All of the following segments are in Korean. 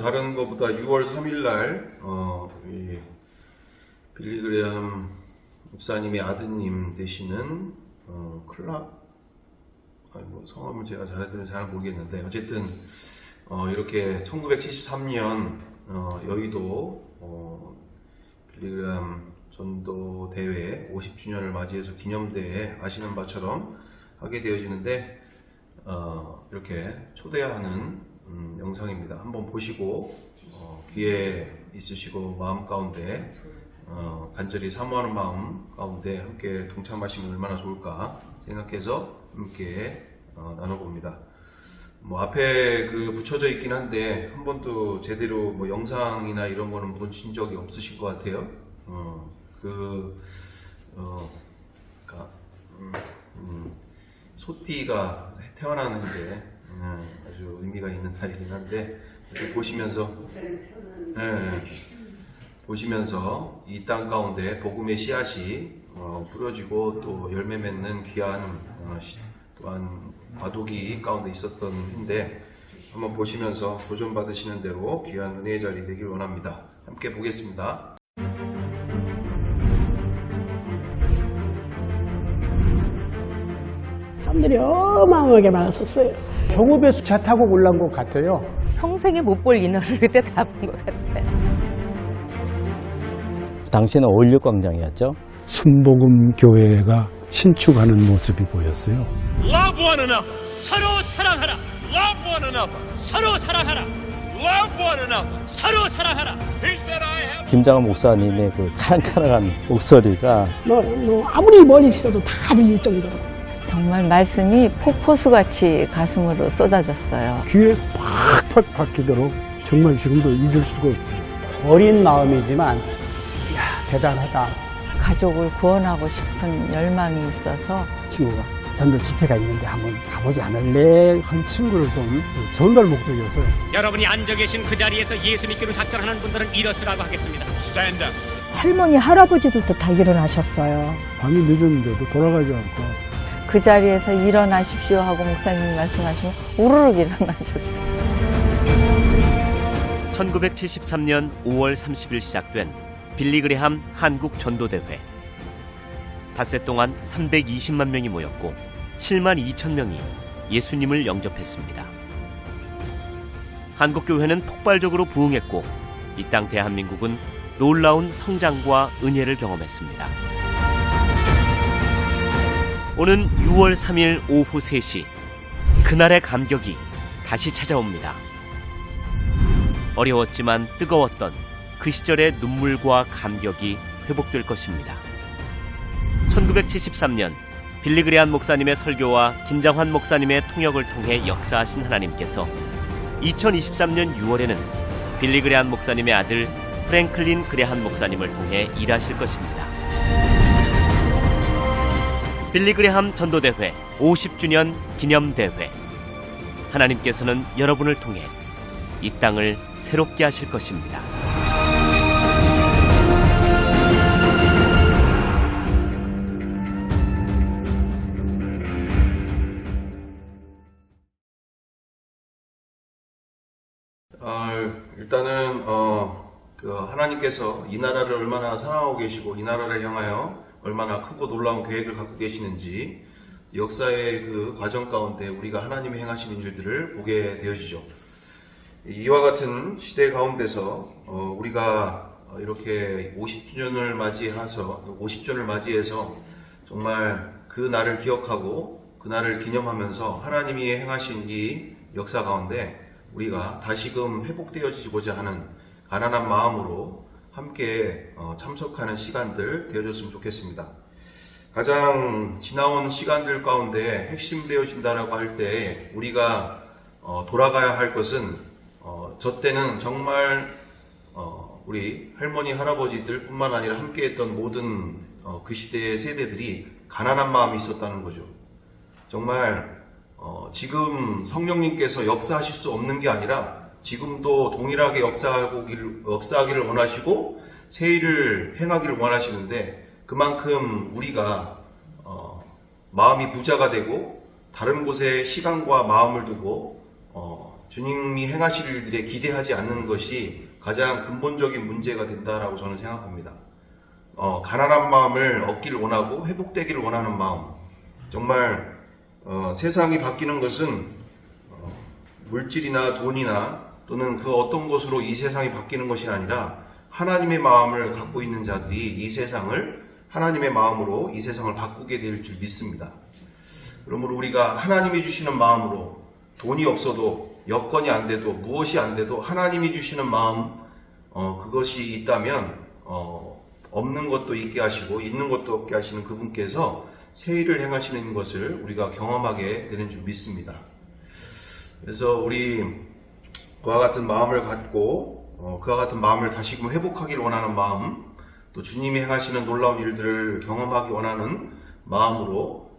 다른 것보다 6월 3일 날, 이 빌리 그레이엄 목사님의 아드님 되시는, 성함을 제가 잘 모르겠는데, 어쨌든, 이렇게 1973년, 여의도, 빌리 그레이엄 전도 대회 50주년을 맞이해서 기념대회 아시는 바처럼 하게 되어지는데, 이렇게 초대하는 영상입니다. 한번 보시고 귀에 있으시고 마음 가운데 간절히 사모하는 마음 가운데 함께 동참하시면 얼마나 좋을까 생각해서 함께 나눠봅니다. 앞에 붙여져 있긴 한데 한 번도 제대로 영상이나 이런 거는 보신 적이 없으실 것 같아요. 소띠가 태어나는데 아주 의미가 있는 날이긴 한데 보시면서 이 땅 가운데 복음의 씨앗이 뿌려지고 또 열매 맺는 귀한 또한 과도기 가운데 있었던 해인데 한번 보시면서 도전 받으시는 대로 귀한 은혜의 자리 되길 원합니다. 함께 보겠습니다. 사람들이 어마어마하게 많았었어요. 종업에 차 타고 올라온 것 같아요. 평생에 못 볼 인원을 그때 다 본 것 같아요. 당시는 5.16 광장이었죠. 순복음 교회가 신축하는 모습이 보였어요. Love one another. 서로 사랑하라. Love one another. 서로 사랑하라. Love one another. 서로 사랑하라. He said I have. 김장한 목사님의 그 카랑카랑한 목소리가 아무리 멀리 있어도 다 들릴 정도로. 정말 말씀이 폭포수같이 가슴으로 쏟아졌어요. 귀에 팍팍 박히도록 정말 지금도 잊을 수가 없어요. 어린 마음이지만 대단하다. 가족을 구원하고 싶은 열망이 있어서 친구가 전도 집회가 있는데 한번 가보지 않을래? 한 친구를 좀 전달 목적이었어요. 여러분이 앉아 계신 그 자리에서 예수 믿기로 작정하는 분들은 일어서라고 하겠습니다. Stand up. 할머니, 할아버지들도 다 일어나셨어요. 밤이 늦었는데도 돌아가지 않고 그 자리에서 일어나십시오 하고 목사님이 말씀하시면 우르륵 일어나셨어요. 1973년 5월 30일 시작된 빌리 그레이엄 한국 전도대회. 닷새 동안 320만 명이 모였고 7만 2천 명이 예수님을 영접했습니다. 한국교회는 폭발적으로 부흥했고 이 땅 대한민국은 놀라운 성장과 은혜를 경험했습니다. 오는 6월 3일 오후 3시 그날의 감격이 다시 찾아옵니다. 어려웠지만 뜨거웠던 그 시절의 눈물과 감격이 회복될 것입니다. 1973년 빌리 그레이엄 목사님의 설교와 김장환 목사님의 통역을 통해 역사하신 하나님께서 2023년 6월에는 빌리 그레이엄 목사님의 아들 프랭클린 그레이엄 목사님을 통해 일하실 것입니다. 빌리 그레이엄 전도대회 50주년 기념대회. 하나님께서는 여러분을 통해 이 땅을 새롭게 하실 것입니다. 일단은 하나님께서 이 나라를 얼마나 사랑하고 계시고 이 나라를 향하여 얼마나 크고 놀라운 계획을 갖고 계시는지 역사의 그 과정 가운데 우리가 하나님이 행하시는 일들을 보게 되어지죠. 이와 같은 시대 가운데서 우리가 이렇게 50주년을 맞이해서 정말 그 날을 기억하고 그 날을 기념하면서 하나님이 행하신 이 역사 가운데 우리가 다시금 회복되어지고자 하는 가난한 마음으로 함께 참석하는 시간들 되어줬으면 좋겠습니다. 가장 지나온 시간들 가운데 핵심되어진다라고 할 때 우리가 돌아가야 할 것은 저 때는 정말 우리 할머니 할아버지들 뿐만 아니라 함께했던 모든 그 시대의 세대들이 가난한 마음이 있었다는 거죠. 정말 지금 성령님께서 역사하실 수 없는 게 아니라 지금도 동일하게 역사하기를 원하시고 새 일을 행하기를 원하시는데 그만큼 우리가 마음이 부자가 되고 다른 곳에 시간과 마음을 두고 주님이 행하실 일들에 기대하지 않는 것이 가장 근본적인 문제가 된다라고 저는 생각합니다. 가난한 마음을 얻기를 원하고 회복되기를 원하는 마음. 정말 세상이 바뀌는 것은 물질이나 돈이나 또는 그 어떤 것으로 이 세상이 바뀌는 것이 아니라 하나님의 마음을 갖고 있는 자들이 이 세상을 하나님의 마음으로 이 세상을 바꾸게 될 줄 믿습니다. 그러므로 우리가 하나님이 주시는 마음으로 돈이 없어도 여건이 안 돼도 무엇이 안 돼도 하나님이 주시는 마음 그것이 있다면 없는 것도 있게 하시고 있는 것도 없게 하시는 그분께서 새 일을 행하시는 것을 우리가 경험하게 되는 줄 믿습니다. 그래서 우리 그와 같은 마음을 갖고 그와 같은 마음을 다시금 회복하기를 원하는 마음, 또 주님이 행하시는 놀라운 일들을 경험하기 원하는 마음으로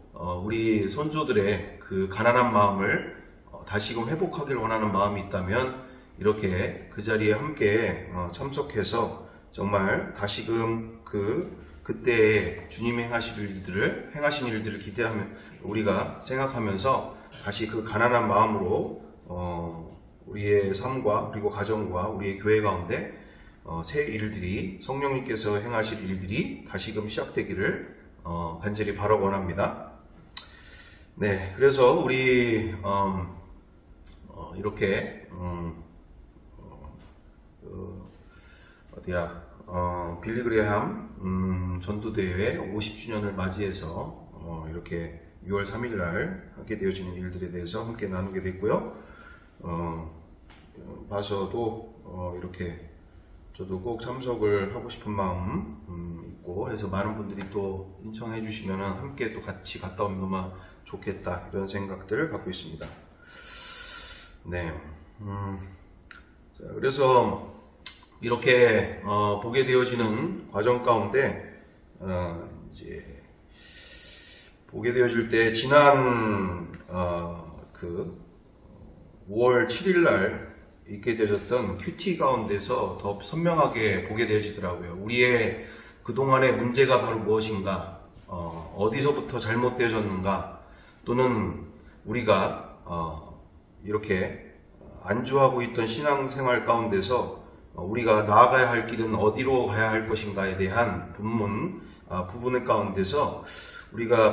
우리 선조들의 그 가난한 마음을 다시금 회복하기를 원하는 마음이 있다면 이렇게 그 자리에 함께 참석해서 정말 다시금 그때의 주님이 행하신 일들을 기대하며 우리가 생각하면서 다시 그 가난한 마음으로 우리의 삶과 그리고 가정과 우리의 교회 가운데 새 일들이 성령님께서 행하실 일들이 다시금 시작되기를 간절히 바라고 원합니다. 네, 그래서 우리 이렇게 빌리 그레이엄 전도대회 50주년을 맞이해서 이렇게 6월 3일 날 하게 되어지는 일들에 대해서 함께 나누게 됐고요. 봐서도 이렇게 저도 꼭 참석을 하고 싶은 마음 있고 해서 많은 분들이 또 신청해 주시면 함께 또 같이 갔다 오면 너무 좋겠다 이런 생각들을 갖고 있습니다. 네, 자, 그래서 이렇게 보게 되어지는 과정 가운데 이제 보게 되어질 때 지난 5월 7일 날 있게 되어졌던 큐티 가운데서 더 선명하게 보게 되어지더라고요. 우리의 그동안의 문제가 바로 무엇인가, 어디서부터 잘못되어졌는가, 또는 우리가 이렇게 안주하고 있던 신앙생활 가운데서 우리가 나아가야 할 길은 어디로 가야 할 것인가에 대한 부분 가운데서 우리가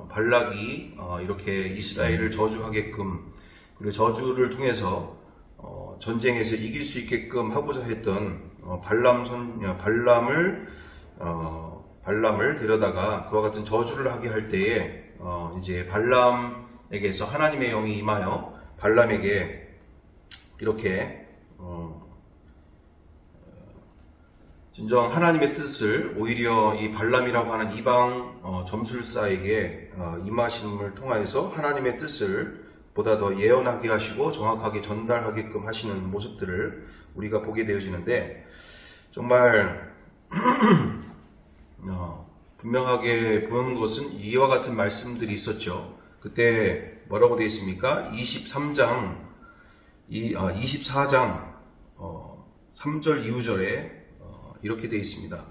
발락이 이렇게 이스라엘을 저주하게끔 그리고 저주를 통해서 전쟁에서 이길 수 있게끔 하고자 했던 발람을 데려다가 그와 같은 저주를 하게 할 때에 이제 발람에게서 하나님의 영이 임하여 발람에게 이렇게 진정 하나님의 뜻을 오히려 이 발람이라고 하는 이방 점술사에게 임하심을 통하여서 하나님의 뜻을 보다 더 예언하게 하시고 정확하게 전달하게끔 하시는 모습들을 우리가 보게 되어지는데 정말 분명하게 보는 것은 이와 같은 말씀들이 있었죠. 그때 뭐라고 되어 있습니까? 24장 3절 이후절에 이렇게 되어 있습니다.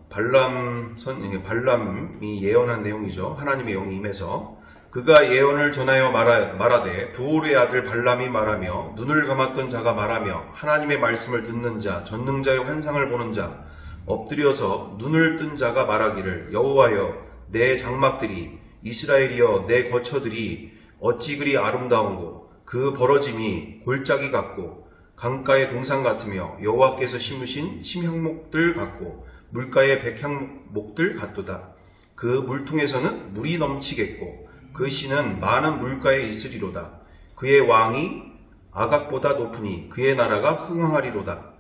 발람이 예언한 내용이죠. 하나님의 영이 임해서 그가 예언을 전하여 말하되 부올의 아들 발람이 말하며 눈을 감았던 자가 말하며 하나님의 말씀을 듣는 자 전능자의 환상을 보는 자 엎드려서 눈을 뜬 자가 말하기를 여호와여 내 장막들이 이스라엘이여 내 거처들이 어찌 그리 아름다운고 그 벌어짐이 골짜기 같고 강가의 동산 같으며 여호와께서 심으신 심향목들 같고 물가의 백향목들 같도다. 그 물통에서는 물이 넘치겠고 그 씨는 많은 물가에 있으리로다. 그의 왕이 아각보다 높으니 그의 나라가 흥하리로다.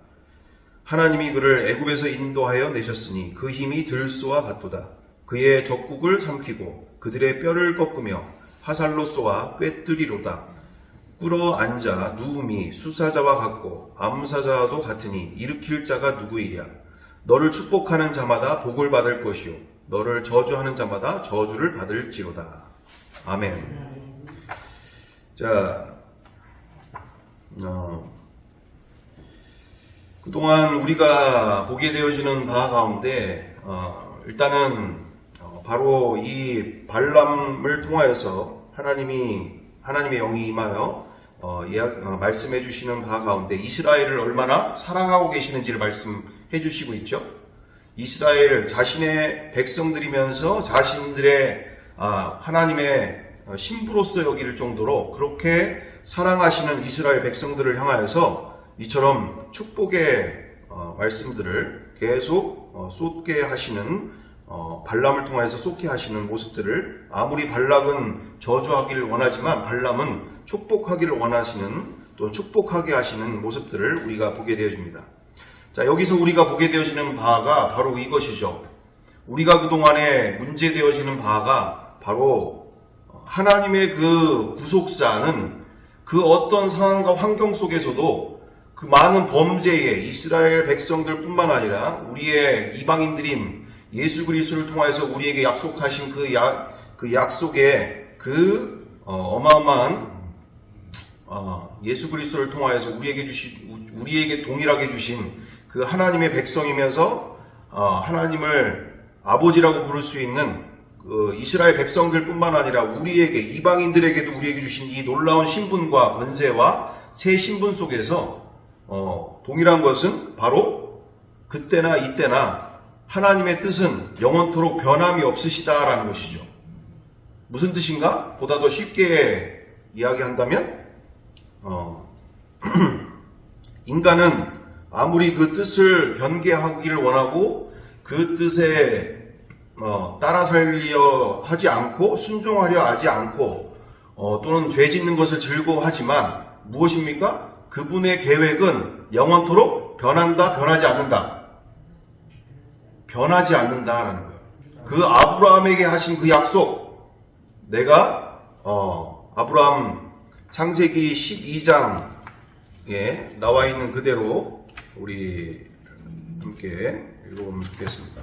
하나님이 그를 애굽에서 인도하여 내셨으니 그 힘이 들소와 같도다. 그의 적국을 삼키고 그들의 뼈를 꺾으며 화살로 쏘아 꿰뚫이로다. 꿇어 앉아 누움이 수사자와 같고 암사자와도 같으니 일으킬 자가 누구이랴. 너를 축복하는 자마다 복을 받을 것이요 너를 저주하는 자마다 저주를 받을지로다. 아멘. 자, 그동안 우리가 보게 되어지는 바 가운데 일단은 바로 이 발람을 통하여서 하나님의 영이 임하여 말씀해 주시는 바 가운데 이스라엘을 얼마나 사랑하고 계시는지를 말씀해 주시고 있죠. 이스라엘 자신의 백성들이면서 자신들의 하나님의 신부로서 여길 정도로 그렇게 사랑하시는 이스라엘 백성들을 향하여서 이처럼 축복의 말씀들을 계속 쏟게 하시는 발람을 통해서 쏟게 하시는 모습들을, 아무리 발락은 저주하기를 원하지만 발람은 축복하기를 원하시는, 또 축복하게 하시는 모습들을 우리가 보게 되어집니다. 자, 여기서 우리가 보게 되어지는 바가 바로 이것이죠. 우리가 그동안에 문제되어지는 바가 바로 하나님의 그 구속사는 그 어떤 상황과 환경 속에서도 그 많은 범죄에 이스라엘 백성들 뿐만 아니라 우리의 이방인들인 예수 그리스도를 통해서 우리에게 약속하신 그 약속의 어마어마한 예수 그리스도를 통하여서 우리에게 동일하게 주신 그 하나님의 백성이면서 하나님을 아버지라고 부를 수 있는 그 이스라엘 백성들 뿐만 아니라 우리에게, 이방인들에게도 우리에게 주신 이 놀라운 신분과 권세와 새 신분 속에서 동일한 것은 바로 그때나 이때나 하나님의 뜻은 영원토록 변함이 없으시다라는 것이죠. 무슨 뜻인가? 보다 더 쉽게 이야기한다면 인간은 아무리 그 뜻을 변개하기를 원하고 그 뜻에 따라 살려 하지 않고 순종하려 하지 않고 또는 죄 짓는 것을 즐거워하지만 무엇입니까? 그분의 계획은 영원토록 변하지 않는다. 변하지 않는다라는 거예요. 그 아브라함에게 하신 그 약속, 내가 아브라함 창세기 12장에 나와 있는 그대로 우리 함께 읽어보면 좋겠습니다.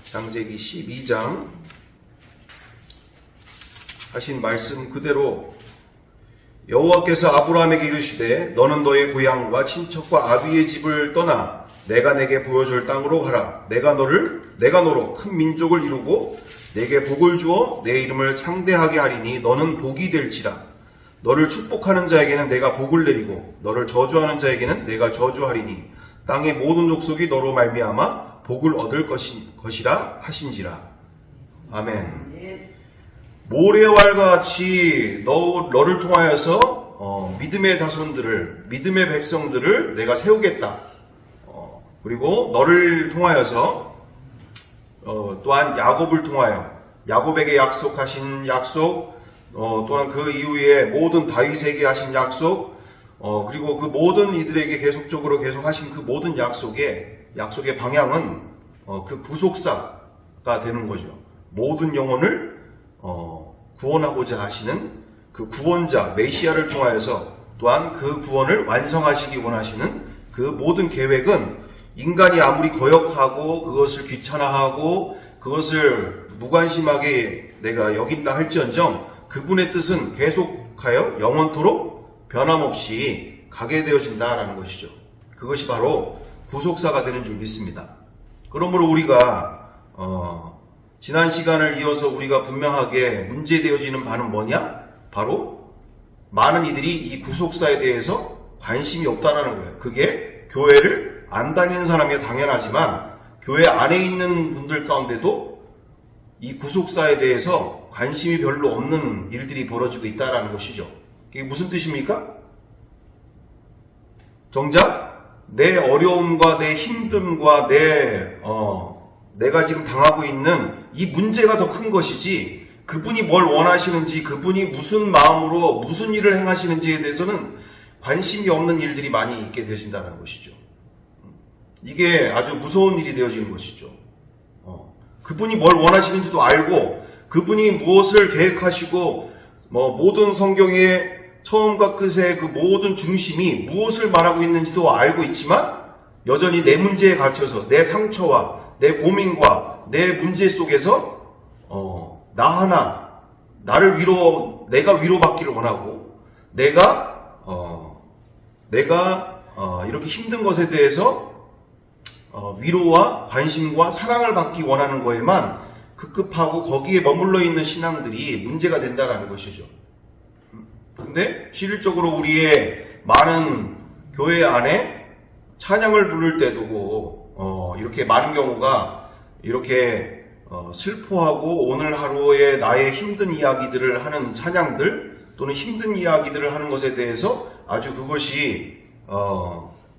창세기 12장 하신 말씀 그대로 여호와께서 아브라함에게 이르시되 너는 너의 고향과 친척과 아비의 집을 떠나 내가 내게 보여줄 땅으로 가라. 내가 너로 큰 민족을 이루고 내게 복을 주어 내 이름을 창대하게 하리니 너는 복이 될지라. 너를 축복하는 자에게는 내가 복을 내리고 너를 저주하는 자에게는 내가 저주하리니 땅의 모든 족속이 너로 말미암아 복을 얻을 것이라 하신지라. 아멘. 모래와과 같이 너를 통하여서 믿음의 자손들을, 믿음의 백성들을 내가 세우겠다. 그리고 너를 통하여서 또한 야곱을 통하여 야곱에게 약속하신 약속, 또한 그 이후에 모든 다윗에게 하신 약속, 그리고 그 모든 이들에게 계속적으로 계속하신 그 모든 약속의 방향은 그 구속사가 되는 거죠. 모든 영혼을 구원하고자 하시는 그 구원자 메시아를 통하여서 또한 그 구원을 완성하시기 원하시는 그 모든 계획은 인간이 아무리 거역하고 그것을 귀찮아하고 그것을 무관심하게 내가 여긴다 할지언정 그분의 뜻은 계속하여 영원토록 변함없이 가게 되어진다라는 것이죠. 그것이 바로 구속사가 되는 줄 믿습니다. 그러므로 우리가 지난 시간을 이어서 우리가 분명하게 문제되어지는 바는 뭐냐? 바로 많은 이들이 이 구속사에 대해서 관심이 없다라는 거예요. 그게 교회를 안 다니는 사람이 당연하지만 교회 안에 있는 분들 가운데도 이 구속사에 대해서 관심이 별로 없는 일들이 벌어지고 있다는 것이죠. 이게 무슨 뜻입니까? 정작 내 어려움과 내 힘듦과 내가 지금 당하고 있는 이 문제가 더 큰 것이지 그분이 뭘 원하시는지 그분이 무슨 마음으로 무슨 일을 행하시는지에 대해서는 관심이 없는 일들이 많이 있게 되신다는 것이죠. 이게 아주 무서운 일이 되어지는 것이죠. 그분이 뭘 원하시는지도 알고 그분이 무엇을 계획하시고 모든 성경의 처음과 끝의 그 모든 중심이 무엇을 말하고 있는지도 알고 있지만 여전히 내 문제에 갇혀서 내 상처와 내 고민과 내 문제 속에서 내가 위로받기를 원하고 내가 이렇게 힘든 것에 대해서 위로와 관심과 사랑을 받기 원하는 거에만 급급하고 거기에 머물러 있는 신앙들이 문제가 된다는 것이죠. 근데 실질적으로 우리의 많은 교회 안에 찬양을 부를 때도 이렇게 많은 경우가 이렇게 슬퍼하고 오늘 하루의 나의 힘든 이야기들을 하는 찬양들 또는 힘든 이야기들을 하는 것에 대해서 아주 그것이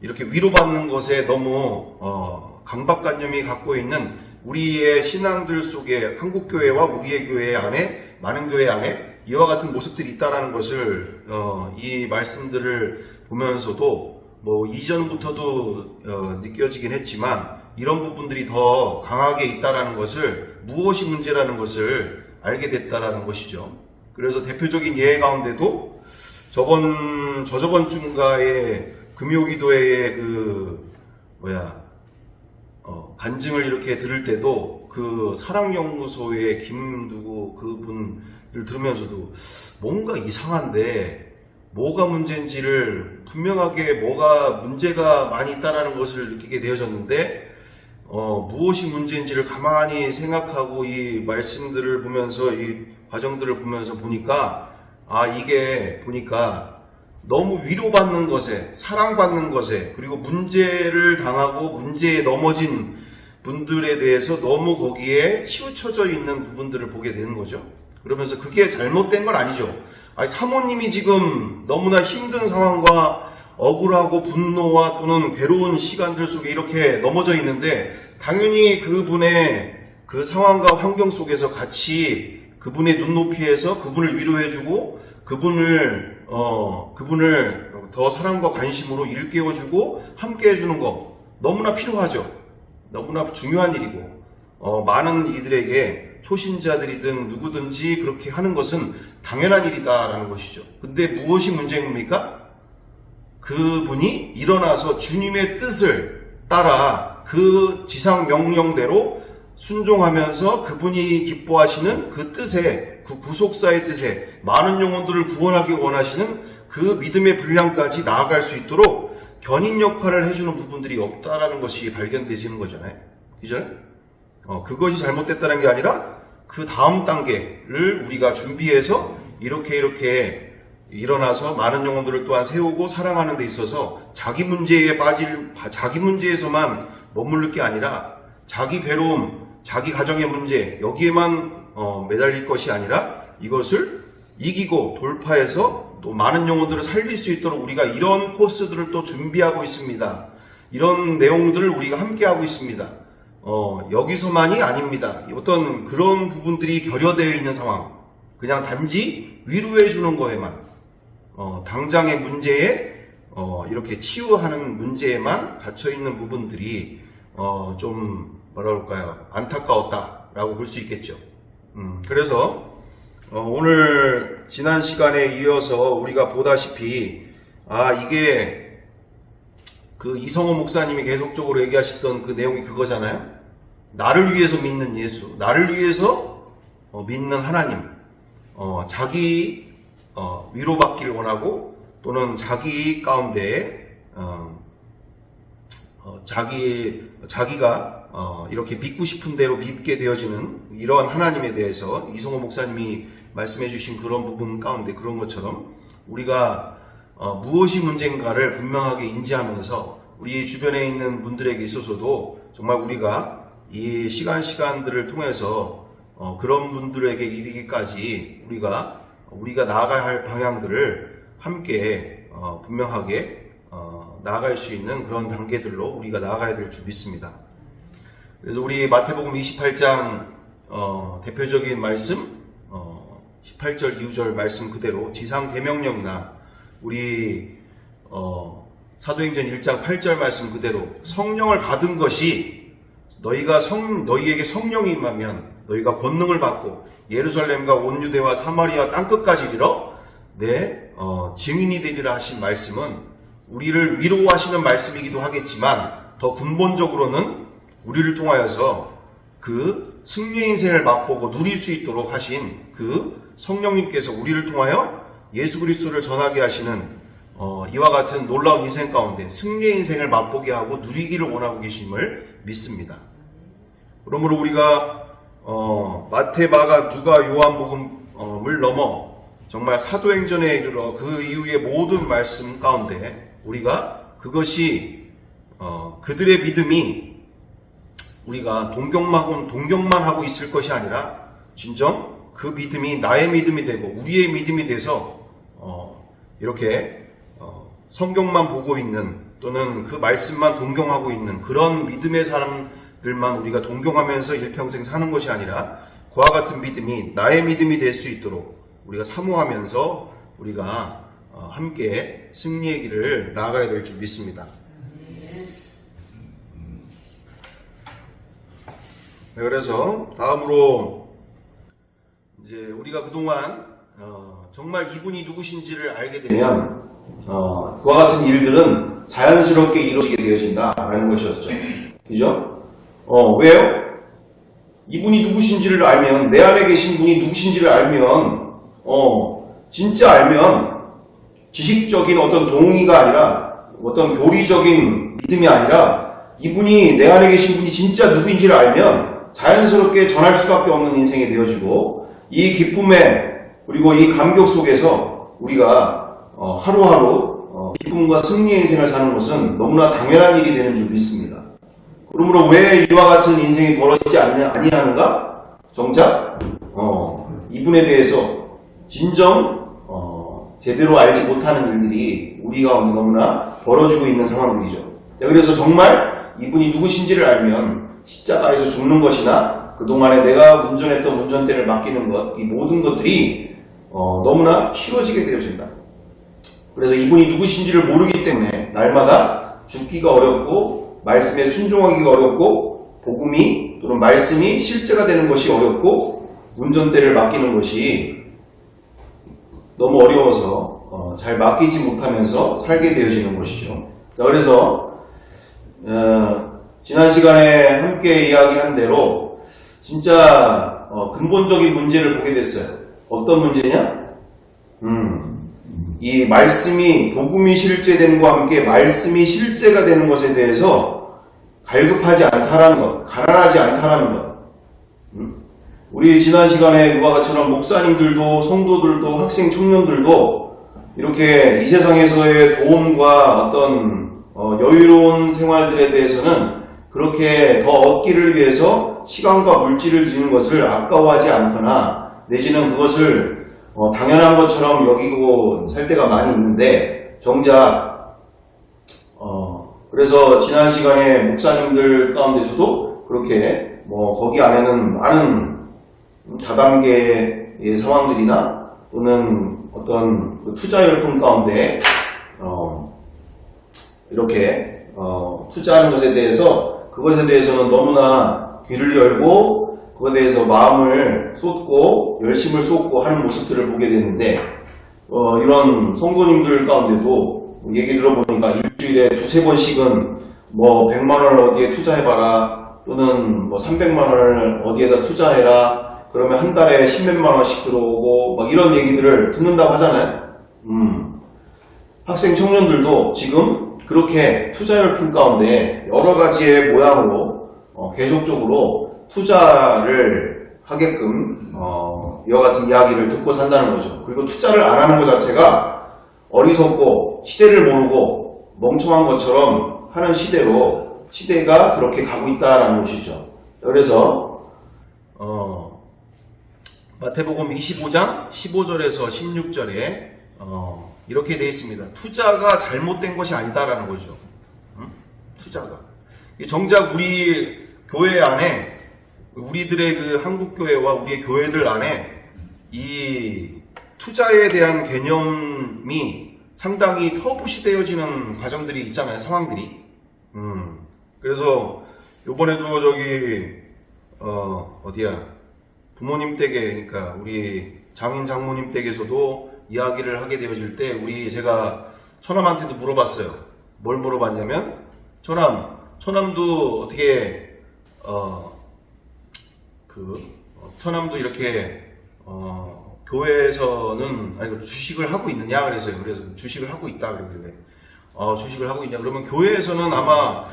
이렇게 위로받는 것에 너무 강박관념이 갖고 있는 우리의 신앙들 속에 한국교회와 우리의 교회 안에 많은 교회 안에 이와 같은 모습들이 있다는 것을 이 말씀들을 보면서도 뭐 이전부터도 느껴지긴 했지만 이런 부분들이 더 강하게 있다는 것을 무엇이 문제라는 것을 알게 됐다는 것이죠. 그래서 대표적인 예 가운데도 저저번 주인가에 금요기도회의 간증을 이렇게 들을 때도 그 사랑연구소의 김누구 그분을 들으면서도 뭔가 이상한데 뭐가 문제인지를 분명하게 뭐가 문제가 많이 있다는 것을 느끼게 되어졌는데 무엇이 문제인지를 가만히 생각하고 이 말씀들을 보면서 이 과정들을 보면서 보니까 이게 보니까 너무 위로받는 것에 사랑받는 것에 그리고 문제를 당하고 문제에 넘어진 분들에 대해서 너무 거기에 치우쳐져 있는 부분들을 보게 되는 거죠. 그러면서 그게 잘못된 건 아니죠. 사모님이 지금 너무나 힘든 상황과 억울하고 분노와 또는 괴로운 시간들 속에 이렇게 넘어져 있는데 당연히 그분의 그 상황과 환경 속에서 같이 그분의 눈높이에서 그분을 위로해주고 그분을 더 사랑과 관심으로 일깨워주고 함께 해주는 거 너무나 필요하죠. 너무나 중요한 일이고 많은 이들에게 초신자들이든 누구든지 그렇게 하는 것은 당연한 일이다라는 것이죠. 근데 무엇이 문제입니까? 그분이 일어나서 주님의 뜻을 따라 그 지상 명령대로 순종하면서 그분이 기뻐하시는 그 뜻에, 그 구속사의 뜻에 많은 영혼들을 구원하기 원하시는 그 믿음의 분량까지 나아갈 수 있도록 견인 역할을 해주는 부분들이 없다라는 것이 발견되지는 거잖아요. 그죠? 그것이 잘못됐다는 게 아니라 그 다음 단계를 우리가 준비해서 이렇게 일어나서 많은 영혼들을 또한 세우고 사랑하는 데 있어서 자기 문제에서만 머무를 게 아니라 자기 괴로움, 자기 가정의 문제 여기에만 매달릴 것이 아니라 이것을 이기고 돌파해서 또 많은 영혼들을 살릴 수 있도록 우리가 이런 코스들을 또 준비하고 있습니다. 이런 내용들을 우리가 함께 하고 있습니다. 여기서만이 아닙니다. 어떤 그런 부분들이 결여되어 있는 상황, 그냥 단지 위로해 주는 거에만 당장의 문제에 이렇게 치유하는 문제에만 갇혀 있는 부분들이 좀 뭐라 그럴까요? 안타까웠다라고 볼 수 있겠죠. 그래서 오늘 지난 시간에 이어서 우리가 보다시피 이게 그 이성호 목사님이 계속적으로 얘기하셨던 그 내용이 그거잖아요. 나를 위해서 믿는 예수, 나를 위해서 믿는 하나님, 자기 위로받기를 원하고 또는 자기 가운데 자기가 이렇게 믿고 싶은 대로 믿게 되어지는 이러한 하나님에 대해서 이성호 목사님이 말씀해 주신 그런 부분 가운데 그런 것처럼 우리가 무엇이 문제인가를 분명하게 인지하면서 우리 주변에 있는 분들에게 있어서도 정말 우리가 이 시간들을 통해서 그런 분들에게 이르기까지 우리가 나아가야 할 방향들을 함께 분명하게 나아갈 수 있는 그런 단계들로 우리가 나아가야 될 줄 믿습니다. 그래서 우리 마태복음 28장 대표적인 말씀 18절 이후절 말씀 그대로 지상 대명령이나 우리 사도행전 1장 8절 말씀 그대로 성령을 받은 것이 너희에게 성령이 임하면 너희가 권능을 받고 예루살렘과 온 유대와 사마리아 땅끝까지 이르러 내 증인이 되리라 하신 말씀은 우리를 위로하시는 말씀이기도 하겠지만 더 근본적으로는 우리를 통하여서 그 승리의 인생을 맛보고 누릴 수 있도록 하신 그 성령님께서 우리를 통하여 예수 그리스도를 전하게 하시는 이와 같은 놀라운 인생 가운데 승리의 인생을 맛보게 하고 누리기를 원하고 계심을 믿습니다. 그러므로 우리가 마태, 마가, 누가, 요한복음을 넘어 정말 사도행전에 이르러 그 이후의 모든 말씀 가운데 우리가 그것이 그들의 믿음이 우리가 동경만 하고 있을 것이 아니라 진정 그 믿음이 나의 믿음이 되고 우리의 믿음이 돼서 이렇게 성경만 보고 있는 또는 그 말씀만 동경하고 있는 그런 믿음의 사람들만 우리가 동경하면서 일평생 사는 것이 아니라 그와 같은 믿음이 나의 믿음이 될 수 있도록 우리가 사모하면서 우리가 함께 승리의 길을 나아가야 될 줄 믿습니다. 네, 그래서 다음으로 이제 우리가 그동안 정말 이분이 누구신지를 알게 되면 그와 같은 일들은 자연스럽게 이루어지게 되어진다라는 것이었죠. 그죠? 왜요? 이분이 누구신지를 알면, 내 안에 계신 분이 누구신지를 알면, 진짜 알면 지식적인 어떤 동의가 아니라 어떤 교리적인 믿음이 아니라 이분이 내 안에 계신 분이 진짜 누구인지를 알면 자연스럽게 전할 수밖에 없는 인생이 되어지고 이 기쁨에 그리고 이 감격 속에서 우리가 하루하루 기쁨과 승리의 인생을 사는 것은 너무나 당연한 일이 되는 줄 믿습니다. 그러므로 왜 이와 같은 인생이 벌어지지 아니하는가? 정작 이분에 대해서 진정 제대로 알지 못하는 일들이 우리 가운데 너무나 벌어지고 있는 상황들이죠. 그래서 정말 이분이 누구신지를 알면 십자가에서 죽는 것이나 그동안에 내가 운전했던 운전대를 맡기는 것, 이 모든 것들이 너무나 쉬워지게 되어진다. 그래서 이분이 누구신지를 모르기 때문에 날마다 죽기가 어렵고 말씀에 순종하기가 어렵고 복음이 또는 말씀이 실제가 되는 것이 어렵고 운전대를 맡기는 것이 너무 어려워서 잘 맡기지 못하면서 살게 되어지는 것이죠. 자, 그래서 지난 시간에 함께 이야기한 대로 진짜 근본적인 문제를 보게 됐어요. 어떤 문제냐? 이 말씀이 복음이 실제됨과 함께 말씀이 실제가 되는 것에 대해서 갈급하지 않다라는 것, 가난하지 않다라는 것. 우리 지난 시간에 누가 같처럼 목사님들도 성도들도 학생 청년들도 이렇게 이 세상에서의 도움과 어떤 여유로운 생활들에 대해서는 그렇게 더 얻기를 위해서 시간과 물질을 드리는 것을 아까워하지 않거나 내지는 그것을 당연한 것처럼 여기고 살 때가 많이 있는데 정작 그래서 지난 시간에 목사님들 가운데서도 그렇게 거기 안에는 많은 다단계의 상황들이나 또는 어떤 그 투자 열풍 가운데 이렇게 투자하는 것에 대해서 그것에 대해서는 너무나 귀를 열고 그것에 대해서 마음을 쏟고 열심을 쏟고 하는 모습들을 보게 되는데 이런 성도님들 가운데도 얘기 들어보니까 일주일에 두세 번씩은 100만원을 어디에 투자해봐라 또는 300만원을 어디에다 투자해라 그러면 한 달에 10몇만원씩 들어오고 이런 얘기들을 듣는다고 하잖아요. 학생 청년들도 지금 그렇게 투자 열풍 가운데 여러 가지의 모양으로 계속적으로 투자를 하게끔 이와 같은 이야기를 듣고 산다는 거죠. 그리고 투자를 안 하는 것 자체가 어리석고 시대를 모르고 멍청한 것처럼 하는 시대로 시대가 그렇게 가고 있다는 것이죠. 그래서 마태복음 25장 15절에서 16절에 이렇게 되어 있습니다. 투자가 잘못된 것이 아니다라는 거죠. 투자가. 정작 우리 교회 안에 우리들의 그 한국교회와 우리의 교회들 안에 이 투자에 대한 개념이 상당히 터부시되어지는 과정들이 있잖아요. 상황들이. 그래서 요번에도 어디야 부모님 댁에 그러니까 우리 장인 장모님 댁에서도 이야기를 하게 되어질 때 제가 처남한테도 물어봤어요. 뭘 물어봤냐면 처남도 어떻게 처남도 이렇게 교회에서는 주식을 하고 있느냐 그래서 주식을 하고 있다 그러길래 주식을 하고 있냐 그러면 교회에서는 아마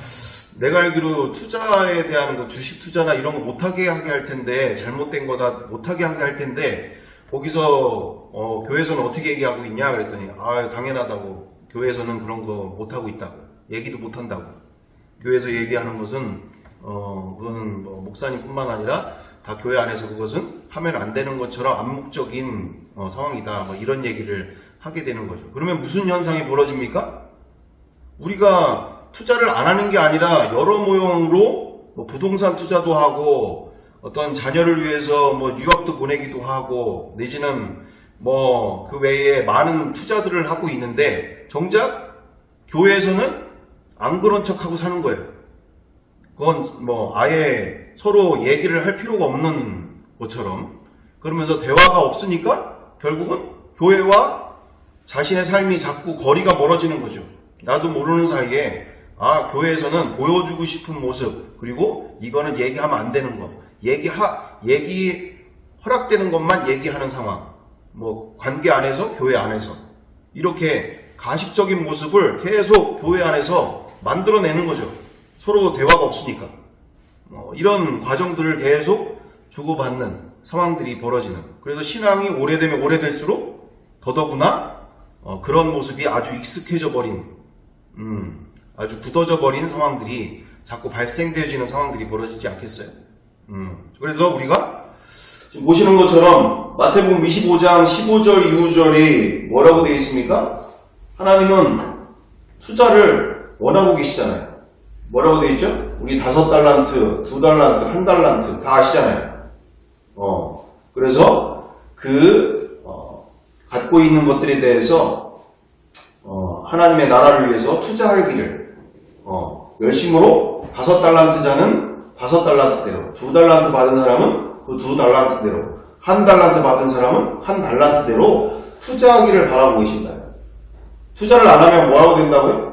내가 알기로 투자에 대한 거, 주식 투자나 이런 거 못하게 하게 할 텐데, 잘못된 거다 못하게 하게 할 텐데, 거기서 교회에서는 어떻게 얘기하고 있냐 그랬더니 당연하다고, 교회에서는 그런 거 못하고 있다고, 얘기도 못한다고. 교회에서 얘기하는 것은 그건 뭐 목사님뿐만 아니라 다 교회 안에서 그것은 하면 안 되는 것처럼 암묵적인 상황이다, 뭐 이런 얘기를 하게 되는 거죠. 그러면 무슨 현상이 벌어집니까? 우리가 투자를 안 하는 게 아니라 여러 모형으로 뭐 부동산 투자도 하고, 어떤 자녀를 위해서 뭐 유학도 보내기도 하고, 내지는 뭐 그 외에 많은 투자들을 하고 있는데, 정작 교회에서는 안 그런 척하고 사는 거예요. 그건 뭐 아예 서로 얘기를 할 필요가 없는 것처럼. 그러면서 대화가 없으니까 결국은 교회와 자신의 삶이 자꾸 거리가 멀어지는 거죠. 나도 모르는 사이에 교회에서는 보여주고 싶은 모습, 그리고 이거는 얘기하면 안 되는 거, 얘기 허락되는 것만 얘기하는 상황, 뭐 관계 안에서, 교회 안에서 이렇게 가식적인 모습을 계속 교회 안에서 만들어내는 거죠. 서로 대화가 없으니까. 이런 과정들을 계속 주고받는 상황들이 벌어지는. 그래서 신앙이 오래되면 오래될수록 더더구나 그런 모습이 아주 익숙해져 버린, 아주 굳어져 버린 상황들이 자꾸 발생되어지는 상황들이 벌어지지 않겠어요. 그래서 우리가 지금 보시는 것처럼 마태복음 25장 15절 이후절이 뭐라고 되어 있습니까? 하나님은 투자를 원하고 계시잖아요. 뭐라고 되어 있죠? 우리 5달란트, 2달란트, 1달란트 다 아시잖아요. 그래서 갖고 있는 것들에 대해서 하나님의 나라를 위해서 투자하기를 열심으로 5달란트자는 5달란트대로, 2달란트 받은 사람은 그 2달란트대로, 1달란트 받은 사람은 1달란트대로 투자하기를 바라고 계신다. 투자를 안 하면 뭐라고 된다고요?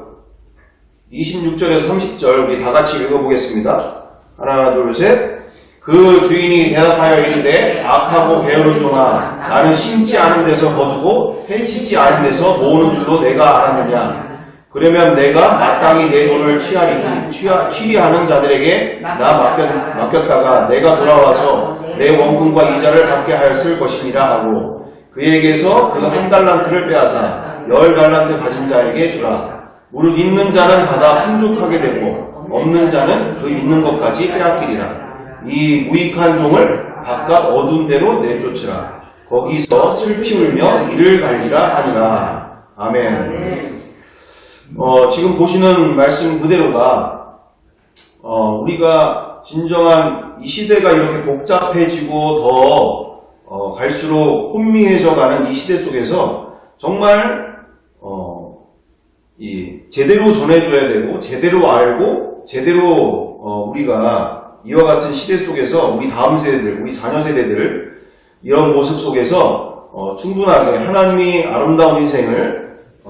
26절에서 30절 우리 다 같이 읽어보겠습니다. 하나, 둘, 셋. 그 주인이 대답하여 이르되 악하고 게으른 종아, 나는 심지 않은 데서 거두고 해치지 않은 데서 모으는 줄로 내가 알았느냐. 그러면 내가 마땅히 내 돈을 취리하는 자들에게 맡겼다가 내가 돌아와서 내 원금과 이자를 갚게 하였을 것이니라 하고, 그에게서 그 1달란트를 빼앗아 10달란트 가진 자에게 주라. 무릇 있는 자는 받아 풍족하게 되고 없는 자는 그 있는 것까지 빼앗기리라. 이 무익한 종을 바깥 어두운 데로 내쫓으라. 거기서 슬피 울며 이를 갈리라 하니라. 아멘. 지금 보시는 말씀 그대로가 우리가 진정한 이 시대가 이렇게 복잡해지고 더 갈수록 혼미해져가는 이 시대 속에서 정말 제대로 전해줘야 되고, 제대로 알고, 제대로 우리가 이와 같은 시대 속에서 우리 다음 세대들, 우리 자녀 세대들 이런 모습 속에서 충분하게 하나님이 아름다운 인생을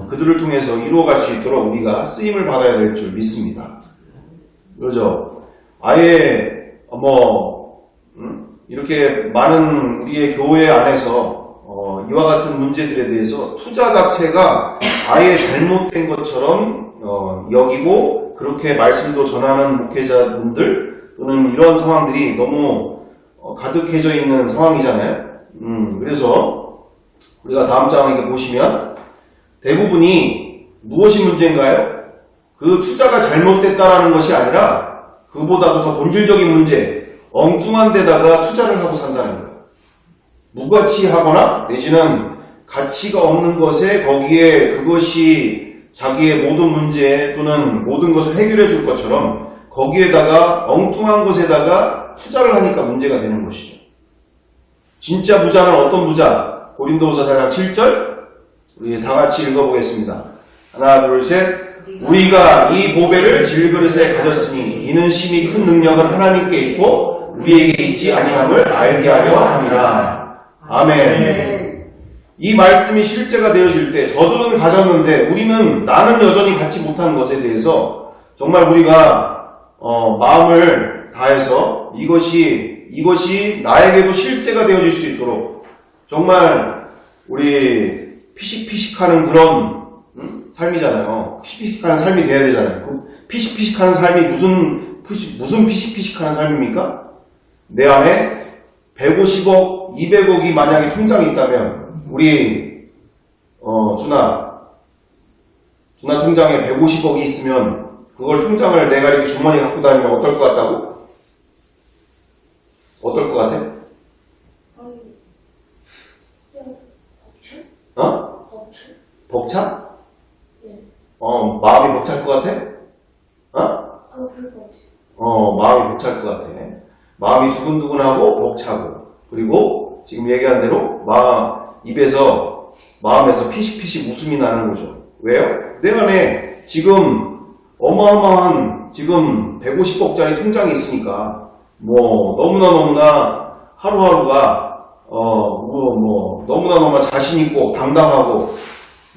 그들을 통해서 이루어갈 수 있도록 우리가 쓰임을 받아야 될 줄 믿습니다. 그렇죠? 아예 이렇게 많은 우리의 교회 안에서 이와 같은 문제들에 대해서 투자 자체가 아예 잘못된 것처럼 여기고, 그렇게 말씀도 전하는 목회자분들 또는 이런 상황들이 너무 가득해져 있는 상황이잖아요. 그래서 우리가 다음 장에 보시면 대부분이 무엇이 문제인가요? 그 투자가 잘못됐다라는 것이 아니라 그보다도 더 본질적인 문제, 엉뚱한 데다가 투자를 하고 산다는 거예요. 무가치하거나 내지는 가치가 없는 것에 거기에 그것이 자기의 모든 문제 또는 모든 것을 해결해 줄 것처럼 거기에다가 엉뚱한 것에다가 투자를 하니까 문제가 되는 것이죠. 진짜 부자는 어떤 부자? 고린도후서 4장 7절 우리 다 같이 읽어보겠습니다. 하나, 둘, 셋. 우리가 이 보배를 질그릇에 가졌으니 이는 심히 큰 능력은 하나님께 있고 우리에게 있지 아니함을 알게 하려 함이라. 아멘. 이 말씀이 실제가 되어질 때 저들은 가졌는데 나는 여전히 갖지 못한 것에 대해서 정말 우리가 마음을 다해서 이것이 나에게도 실제가 되어질 수 있도록 정말 우리 피식피식하는 그런 삶이잖아요. 피식피식하는 삶이 돼야 되잖아요. 그 피식피식하는 삶이 무슨 피식피식하는 삶입니까? 내 안에 150억, 200억이 만약에 통장이 있다면 우리 준하 통장에 150억이 있으면 그걸 통장을 내가 이렇게 주머니에 갖고 다니면 어떨 것 같다고? 어떨 것 같아? 벅차? 마음이 벅찰 것 같아? 마음이 벅찰 것 같아. 마음이 두근두근하고 벅차고, 그리고 지금 얘기한 대로 마음에서 피식피식 웃음이 나는 거죠. 왜요? 내 안에 지금 어마어마한 지금 150억짜리 통장이 있으니까 너무나 하루하루가 너무나 자신 있고 당당하고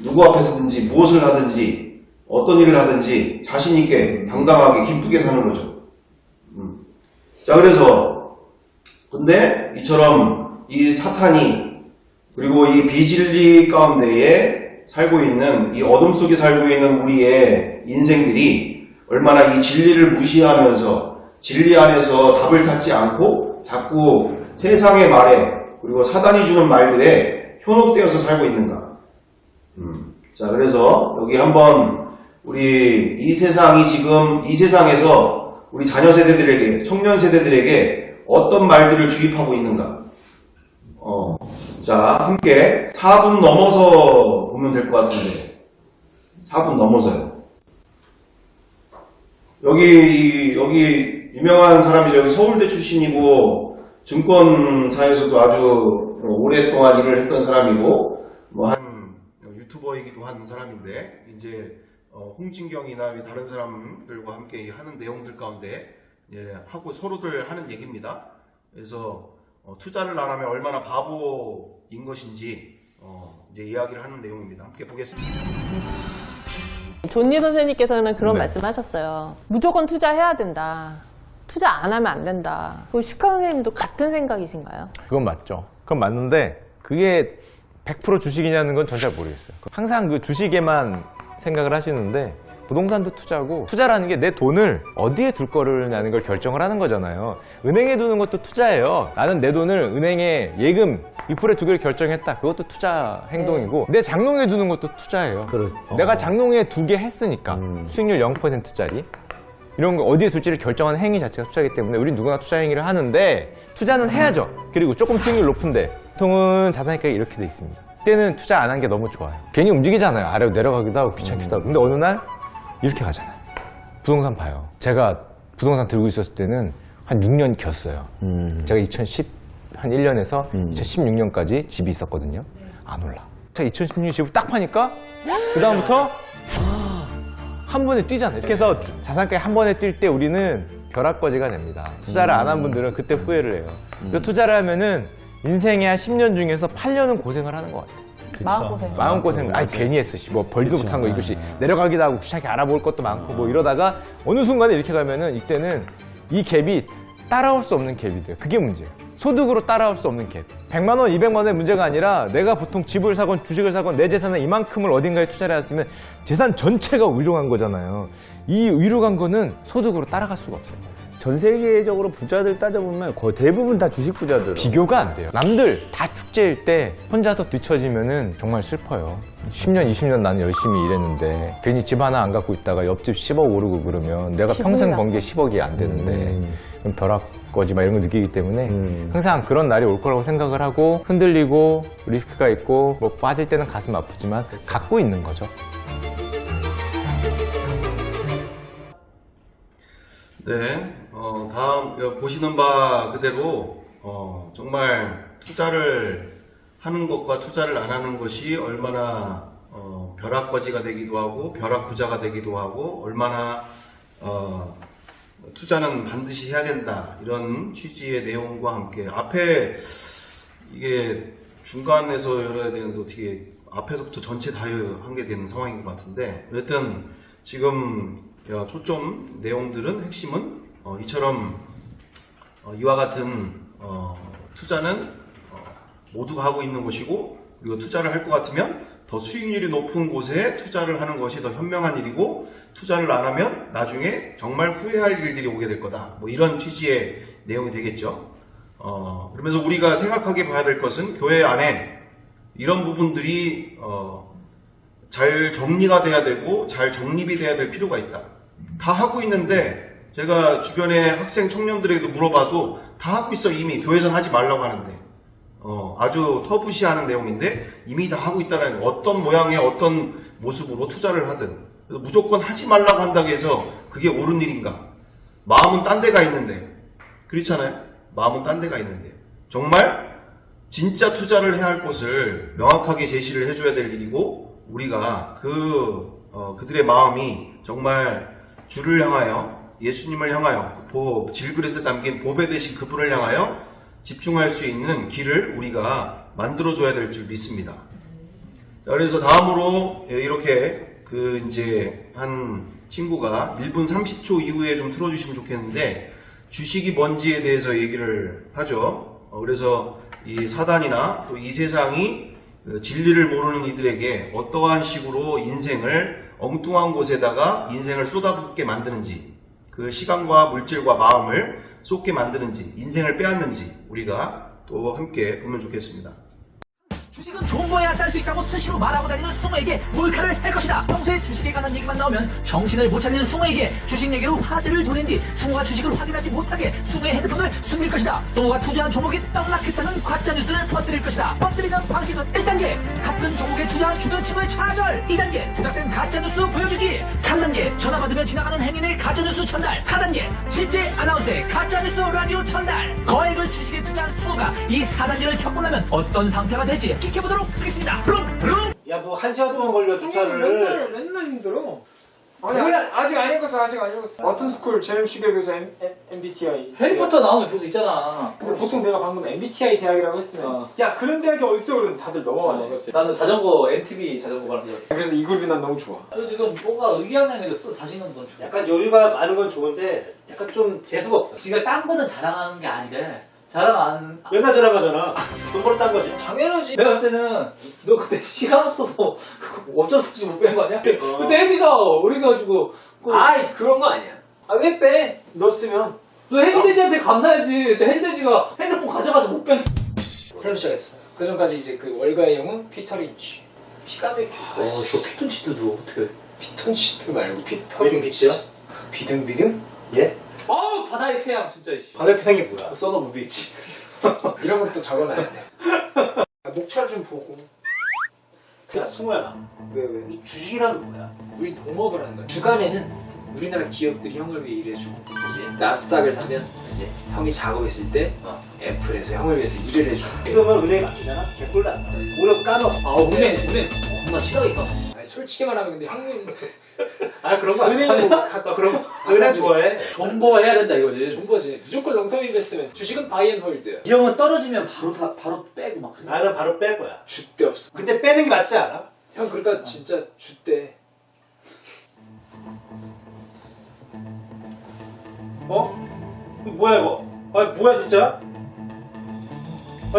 누구 앞에서든지 무엇을 하든지 어떤 일을 하든지 자신 있게 당당하게 기쁘게 사는 거죠. 자, 그래서 근데 이처럼 이 사탄이 그리고 이 비진리 가운데에 살고 있는 이 어둠 속에 살고 있는 우리의 인생들이 얼마나 이 진리를 무시하면서 진리 안에서 답을 찾지 않고 자꾸 세상의 말에 그리고 사단이 주는 말들에 현혹되어서 살고 있는가. 자, 그래서 여기 한번 우리 이 세상에서 우리 자녀 세대들에게, 청년 세대들에게 어떤 말들을 주입하고 있는가. 자, 함께 4분 넘어서 보면 될 것 같은데. 4분 넘어서요. 여기 유명한 사람이죠. 여기 서울대 출신이고 증권사에서도 아주 오랫동안 일을 했던 사람이고 한 유튜버이기도 한 사람인데 이제 홍진경이나 다른 사람들과 함께 하는 내용들 가운데 하고 서로들 하는 얘기입니다. 그래서 투자를 안 하면 얼마나 바보인 것인지 이제 이야기를 하는 내용입니다. 함께 보겠습니다. 존니 선생님께서는 그런 말씀하셨어요. 무조건 투자해야 된다. 투자 안 하면 안 된다. 그 슈카 선생님도 같은 생각이신가요? 그건 맞죠. 그건 맞는데 그게 100% 주식이냐는 건 전 잘 모르겠어요. 항상 그 주식에만 생각을 하시는데 부동산도 투자고, 투자라는 게 내 돈을 어디에 둘 거냐는 걸 결정을 하는 거잖아요. 은행에 두는 것도 투자예요. 나는 내 돈을 은행에 예금 2%에 두기를 결정했다. 그것도 투자 행동이고, 내 장롱에 두는 것도 투자예요. 내가 장롱에 두게 했으니까 수익률 0%짜리 이런 거 어디에 둘지를 결정하는 행위 자체가 투자이기 때문에 우린 누구나 투자 행위를 하는데, 투자는 해야죠. 그리고 조금 수익률 높은데 보통은 자산가격이 이렇게 돼 있습니다. 그때는 투자 안 한 게 너무 좋아요. 괜히 움직이잖아요. 아래로 내려가기도 하고 귀찮기도 하고. 근데 어느 날 이렇게 가잖아요. 부동산 봐요. 제가 부동산 들고 있었을 때는 한 6년 겼어요. 제가 2011년에서 2016년까지 집이 있었거든요. 안 올라. 제가 2016년 집을 딱 파니까 그 다음부터 한 번에 뛰잖아요. 이렇게 해서 자산가에 한 번에 뛸 때 우리는 벼락거지가 됩니다. 투자를 안 한 분들은 그때 후회를 해요. 그래서 투자를 하면은 인생의 한 10년 중에서 8년은 고생을 하는 것 같아요. 마음고생을 괜히 했어. 벌지도 못한 거 이것이 내려가기도 하고 귀찮게 알아볼 것도 많고 이러다가 어느 순간에 이렇게 가면은 이때는 이 갭이 따라올 수 없는 갭이 돼요. 그게 문제예요. 소득으로 따라올 수 없는 갭. 100만 원, 200만 원의 문제가 아니라 내가 보통 집을 사건 주식을 사건 내 재산의 이만큼을 어딘가에 투자를 했으면 재산 전체가 위로 간 거잖아요. 이 위로 간 거는 소득으로 따라갈 수가 없어요. 전 세계적으로 부자들 따져보면 거의 대부분 다 주식 부자들. 비교가 안 돼요. 남들 다 축제일 때 혼자서 뒤처지면은 정말 슬퍼요. 10년, 20년 나는 열심히 일했는데 괜히 집 하나 안 갖고 있다가 옆집 10억 오르고 그러면 내가 평생 번 게 10억이 안 되는데 그럼 벼락거지 이런 거 느끼기 때문에 항상 그런 날이 올 거라고 생각을 하고 흔들리고 리스크가 있고 빠질 때는 가슴 아프지만 갖고 있는 거죠. 네, 다음 보시는 바 그대로 정말 투자를 하는 것과 투자를 안 하는 것이 얼마나 벼락거지가 되기도 하고 벼락부자가 되기도 하고 얼마나 투자는 반드시 해야 된다 이런 취지의 내용과 함께 앞에 이게 중간에서 열어야 되는데 어떻게 앞에서부터 전체 다 하게 되는 상황인 것 같은데 어쨌든 지금 초점 내용들은 핵심은 이처럼 이와 같은 투자는 모두가 하고 있는 것이고 그리고 투자를 할 것 같으면 더 수익률이 높은 곳에 투자를 하는 것이 더 현명한 일이고, 투자를 안 하면 나중에 정말 후회할 일들이 오게 될 거다. 뭐 이런 취지의 내용이 되겠죠. 그러면서 우리가 생각하게 봐야 될 것은 교회 안에 이런 부분들이 잘 정리가 돼야 되고 잘 정립이 돼야 될 필요가 있다. 다 하고 있는데 제가 주변의 학생 청년들에게도 물어봐도 다 하고 있어. 이미 교회에서는 하지 말라고 하는데 아주 터부시하는 내용인데 이미 다 하고 있다는, 어떤 모양의 어떤 모습으로 투자를 하든 그래서 무조건 하지 말라고 한다고 해서 그게 옳은 일인가? 마음은 딴 데가 있는데, 그렇잖아요. 마음은 딴 데가 있는데 정말 진짜 투자를 해야 할 곳을 명확하게 제시를 해줘야 될 일이고, 우리가 그들의 마음이 정말 주를 향하여, 예수님을 향하여, 질그릇에 담긴 보배 되신 그분을 향하여 집중할 수 있는 길을 우리가 만들어줘야 될 줄 믿습니다. 자, 그래서 다음으로 이렇게 이제 한 친구가 1분 30초 이후에 좀 틀어주시면 좋겠는데, 주식이 뭔지에 대해서 얘기를 하죠. 그래서 이 사단이나 또 이 세상이 진리를 모르는 이들에게 어떠한 식으로 인생을 엉뚱한 곳에다가 인생을 쏟아붓게 만드는지, 그 시간과 물질과 마음을 쏟게 만드는지, 인생을 빼앗는지 우리가 또 함께 보면 좋겠습니다. 주식은 좋은 거야 쌀 수 있다고 수시로 말하고 다니는 숭어에게 몰카를 할 것이다. 평소에 주식에 관한 얘기만 나오면 정신을 못 차리는 숭어에게 주식 얘기로 화제를 돌린 뒤 숭어가 주식을 확인하지 못하게 숭어의 핸드폰을 숨길 것이다. 숭어가 투자한 종목이 떡락했다는 가짜 뉴스를 퍼뜨릴 것이다. 퍼뜨리는 방식은 1단계 같은 종목에 투자한 주변 친구의 차절, 2단계 조작된 가짜 뉴스 보여주기, 3단계 전화 받으면 지나가는 행인의 가짜 뉴스 전달, 4단계 실제 아나운서의 가짜 뉴스 라디오 전달. 거액을 주식에 투자한 숭어가 이 4단계를 겪고 나면 어떤 상태가 될지 지켜보도록 하겠습니다. 브룸. 야, 뭐 1시간 동안 걸려 주차를. 맨날 힘들어. 아직 안 읽었어. 버튼스쿨 제임식의 교수 MBTI. 해리포터 나오는 교수 있잖아. 근데 보통 내가 방금 MBTI 대학이라고 했으면 야 그런 대학이 어딨어 그러면 다들 넘어가네. 나는 자전거 NTV 자전거 가는 줄 알았어. 그래서 이 그룹이 난 너무 좋아. 지금 뭔가 의기양양해졌어. 자신 있는 건 좋아. 약간 여유가 많은 건 좋은데 약간 좀 재수가 없어. 지가 딴 거는 자랑하는 게 아니래. 자랑 안. 맨날 자랑하잖아. 돈 벌었다는 거지. 당연하지. 내가 볼 때는 너 그때 시간 없어서 어쩔 수 없이 못 뺀 거 아니야? 그때 혜지가 우리 가지고. 아이 그런 거 아니야. 아 왜 빼? 너 쓰면. 너 혜지돼지한테 감사해야지. 근데 혜지돼지가 핸드폰 가져가서 못 뺀. 새로 시작했어. 그 전까지 이제 그 월가의 영웅 피터린치. 피가 막혀. 저 피톤치드도 어떻게? 피톤치드 말고 피터린치. 비등비치야? 비등비등? 예? 바다의 태양 진짜. 바다의 태양이 뭐야? 써너 무비치. 이런 것도 적어놔야 돼. 목차를 좀 보고. 야, 승우야. 왜? 이 주식이란 뭐야? 우리 동업을 하는 거야. 주간에는 우리나라 기업들이 형을 위해 일해주고, 그치? 나스닥을 사면, 그치? 형이 작업했을 때 애플에서 형을 위해서 일을 해주고. 지금은 은행에 맡기잖아? 개꿀도 안 나. 오히려 까먹어. 은행 겁나 싫어하게 까먹어. 솔직히 말하면 근데 형님 그런 거 은행은 그럼 은행 좋아해? 존버해야 된다 이거지. 존버지. 무조건 롱텀 인베스트면 주식은 바이앤홀드. 이 형은 떨어지면 바로 빼고 막. 나는 바로 뺄 거야. 줏대 없어. 근데 빼는 게 맞지 않아? 형 그러다 진짜 줏대. 뭐야 이거? 뭐야 진짜?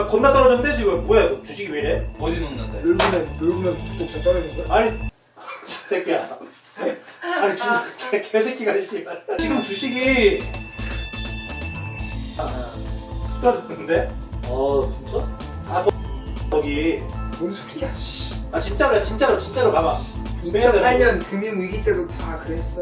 겁나 떨어졌는데 지금. 뭐야 이거? 주식이 왜 이래? 어디 놓는데? 룰면 구독자 떨어진 거야? 아니 새끼야. 아니 진짜 개새끼가 씨발. 지금 주식이 떨어졌는데? 진짜? 거기 뭔 소리야 씨. 진짜로 봐봐. 2008년 금융위기 때도 다 그랬어.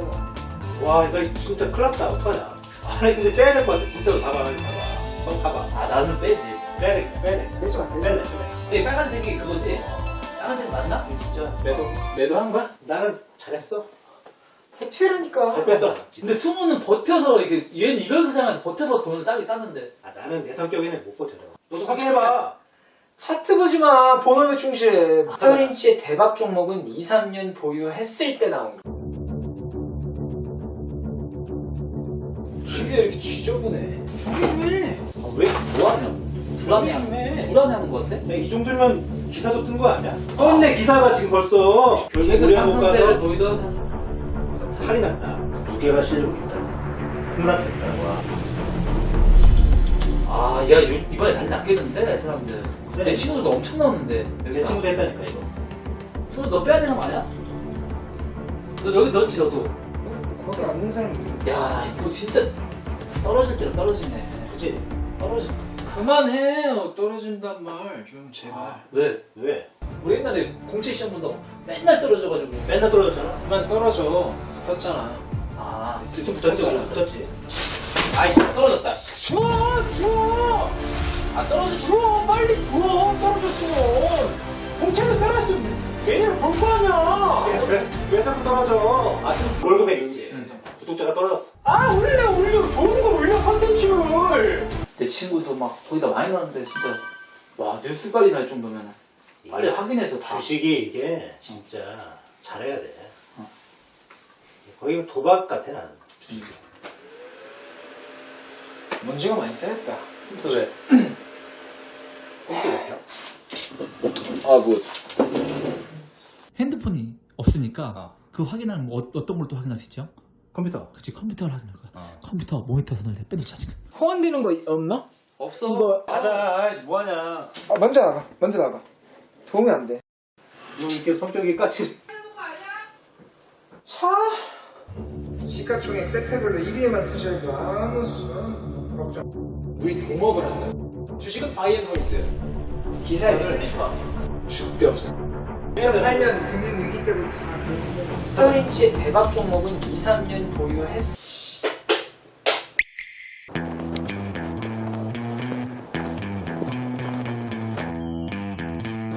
와 이거 진짜 큰일 났다. 어떡하냐. 아니 근데 빼야 될 것 같아. 진짜로 봐봐. 한번 봐봐. 나는 빼지. 빼야 돼. 빼지 마. 빼. 근데 빨간색이 그거지? 빨간색 맞나? 진짜 매도 한 거야? 나는 잘했어. 버텨라니까. 잘 뺐어. 근데 수모는 버텨서 이렇게 얘는 이렇게 생각해서 버텨서 돈을 따는데. 나는 내 성격에는 못 버텨. 너도 확인해봐. 차트 보지 마. 본업에 충실해. 피터린치의 대박 종목은 2, 3년 보유했을 때 나온 거. 주위에 이렇게 지저분해. 왜 뭐하냐? 불안해하는 거 같아? 이 정도면 기사도 뜬 거 아니야? 떴네 기사가 지금 벌써. 최근 상승세를 보이던 탈이 났다. 무게가 실리고 있다. 폭락했다. 얘가 이번에 난리 났겠는데 사람들. 내 친구들도 엄청 넣었는데. 내 친구도 했다니까 이거. 손을 너 빼야 되는 거 아니야? 너 여기 넣었지 너도. 거기 앉는 사람. 야 이거 진짜 떨어질 대로 떨어지네. 그치? 떨어지. 그만해. 떨어진단 말 좀 제발. 왜? 왜? 우리 옛날에 공채 시험 본다고 맨날 떨어져가지고. 맨날 떨어졌잖아. 그만 떨어져. 붙었잖아. 아 좀 붙었지. 아이 떨어졌다. 줘. 아 떨어져 줘. 빨리 줘. 떨어졌어. 공채도 떨어졌어. 얘를 본 거 아니야. 왜 자꾸 떨어져? 아 월급에 있지. 구독자가 떨어졌어. 아 올려. 좋은 거 올려 컨텐츠를. 내 친구도 막 거기다 많이 넣었는데 진짜 와 뉴스까지 날 정도면 빨리 확인해서 다. 주식이 이게 진짜 잘해야 돼. 거의 도박 같아 나는. 주식이. 먼지가 많이 쌓였다. 컴퓨터 왜? 아 뭐. 핸드폰이 없으니까 그 확인하는 어떤 걸 또 확인할 수 있죠? 컴퓨터. 그치, 컴퓨터를 확인할 거야. 컴퓨터 모니터 선을 빼놓자 지금. 호환되는 거 없나? 없어. 이거 가자. 뭐하냐. 먼저 나가. 도움이 안 돼. 너 이렇게 성격이 까칠. 차? 시가총액 세테블로 1위에만 투자해도 아무 걱정. 우리 동업을 한다. 주식은 바이앤홀드. 기사에 들어내봐. 줄데 없어. 2008년 금융위기 때도 다 그랬어. 스타리치의 대박 종목은 2, 3년 보유했어.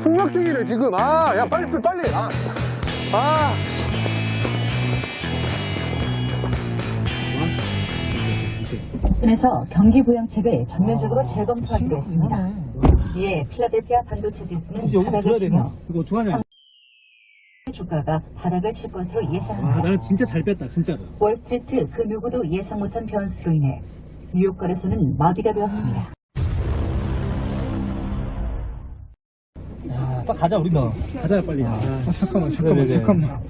폭력 중이래 지금. 야 빨리. 그래서 경기 부양책을 전면적으로 재검토하기로 했습니다. 이에 필라델피아 반도체 지수는 바닥을 치며 이거 어떡하냐. 주가가 바닥을 칠 것으로 예상합니다. 나는 진짜 잘 뺐다 진짜로. 월스트리트 그 누구도 예상 못한 변수로 인해 뉴욕 거래소는 마비가 되었습니다. 딱 가자 우리 너. 가자 빨리. 잠깐만.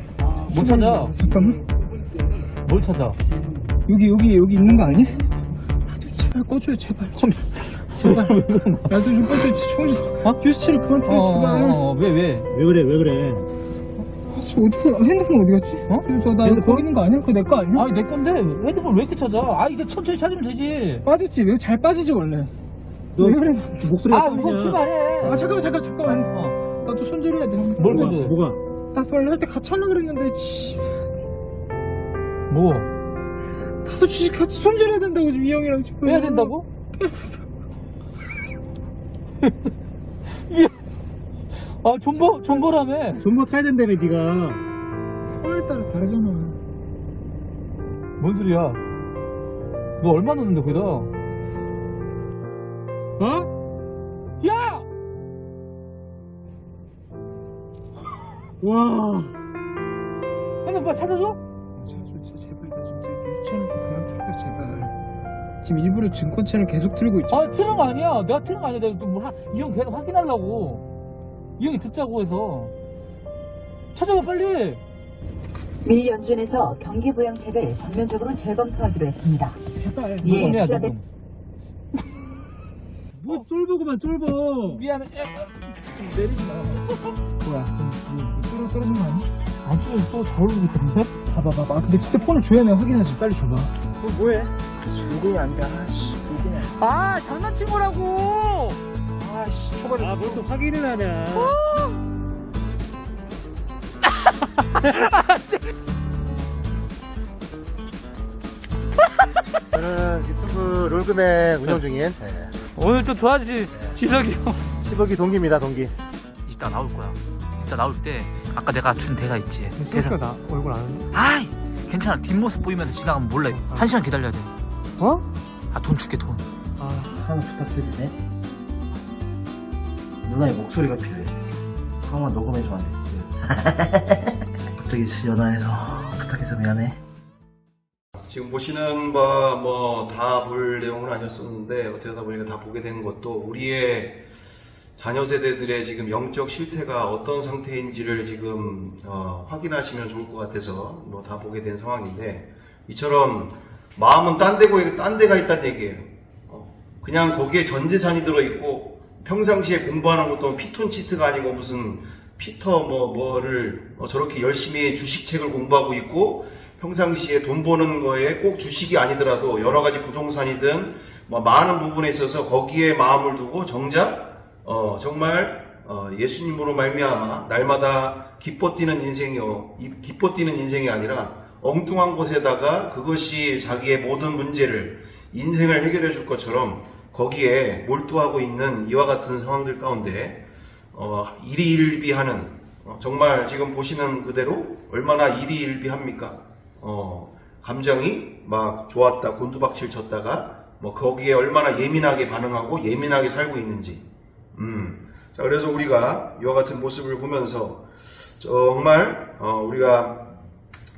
못 찾아. 잠깐만. 뭘 찾아? 여기 있는 거 아니야? 제발 꺼줘요 제발. 제발. 나도 좀 꺼줘요. 뉴스채를 그만 틀어 제발. 왜 그래? 어떻게 핸드폰 어디 갔지? 나 거기 있는 거 아니야? 그거 내 거 아니야? 아니 내 건데 핸드폰 왜 이렇게 찾아? 아 이게 천천히 찾으면 되지. 빠졌지? 왜 잘 빠지지 원래? 왜 그래? 목소리가 우선 출발해. 잠깐만. 나도 손절해야 돼. 뭘 손절? 뭐가? 나 원래 할 때 같이 하려고 그랬는데 뭐? 나도 주식 같이 손절해야 된다고 지금 이 형이랑 지금. 해야 된다고? 아 존버라며. 존버 타야 된다며 네가. 상황에 따라 다르잖아. 뭔 소리야? 너 얼마 넣는데 거기다? 야! 와. 핸드폰 찾아줘? 진짜 제발이다 진짜. 뉴스 채널 좀 그만 틀어요 제발. 지금 일부러 증권 채널 계속 틀고 있죠. 아 틀은 거 아니야. 내가 틀은 거 아니야. 내가 이 형 계속 확인하려고. 이 형이 듣자고 해서. 찾아봐 빨리. 미 연준에서 경기 부양책을 전면적으로 재검토하기로 했습니다. 제발. 이에 해야 돼. 필라델 뭐 쫄보구만 쫄보. 미안해. 좀 내리지 마. 뭐야? 떨어진 거 아니야? 아니 또 잘 오르고 있던데? 봐봐. 근데 진짜 폰을 줘야 내가 확인하지. 빨리 줘봐. 뭐해? 녹음이 안 돼. 녹음이 안 돼. 아 장난친 거라고. 초반에. 뭘 또 확인을 하냐. 저는 유튜브 롤그맨 운영 중인 오늘 또 도와주신 지석이 형. 10억이 동기입니다, 동기. 이따 나올 거야. 이따 나올 때 아까 내가 준 대사 있지. 대사 나 얼굴 아는데? 아이 괜찮아. 뒷모습 보이면서 지나가면 몰라. 1시간 기다려야 돼. 어? 돈 줄게 돈. 하나 부탁해도 돼? 누나의 목소리가 필요해. 그것만 녹음해주면 안 돼? 갑자기 전화해서 부탁해서 미안해. 지금 보시는 바 뭐 다 볼 내용은 아니었었는데 어떻게 하다 보니까 다 보게 된 것도 우리의 자녀 세대들의 지금 영적 실태가 어떤 상태인지를 지금 확인하시면 좋을 것 같아서 뭐 다 보게 된 상황인데, 이처럼 마음은 딴 데가 있다는 얘기예요. 그냥 거기에 전 재산이 들어있고 평상시에 공부하는 것도 피톤치트가 아니고 무슨 피터 뭐를 저렇게 열심히 주식책을 공부하고 있고, 평상시에 돈 버는 거에 꼭 주식이 아니더라도 여러 가지 부동산이든 많은 부분에 있어서 거기에 마음을 두고 정작 정말 예수님으로 말미암아 날마다 기뻐 뛰는 인생이 아니라 엉뚱한 곳에다가 그것이 자기의 모든 문제를, 인생을 해결해 줄 것처럼 거기에 몰두하고 있는 이와 같은 상황들 가운데 일희일비하는, 정말 지금 보시는 그대로 얼마나 일희일비합니까? 감정이 막 좋았다 곤두박질 쳤다가 거기에 얼마나 예민하게 반응하고 예민하게 살고 있는지. 자, 그래서 우리가 이와 같은 모습을 보면서 정말 우리가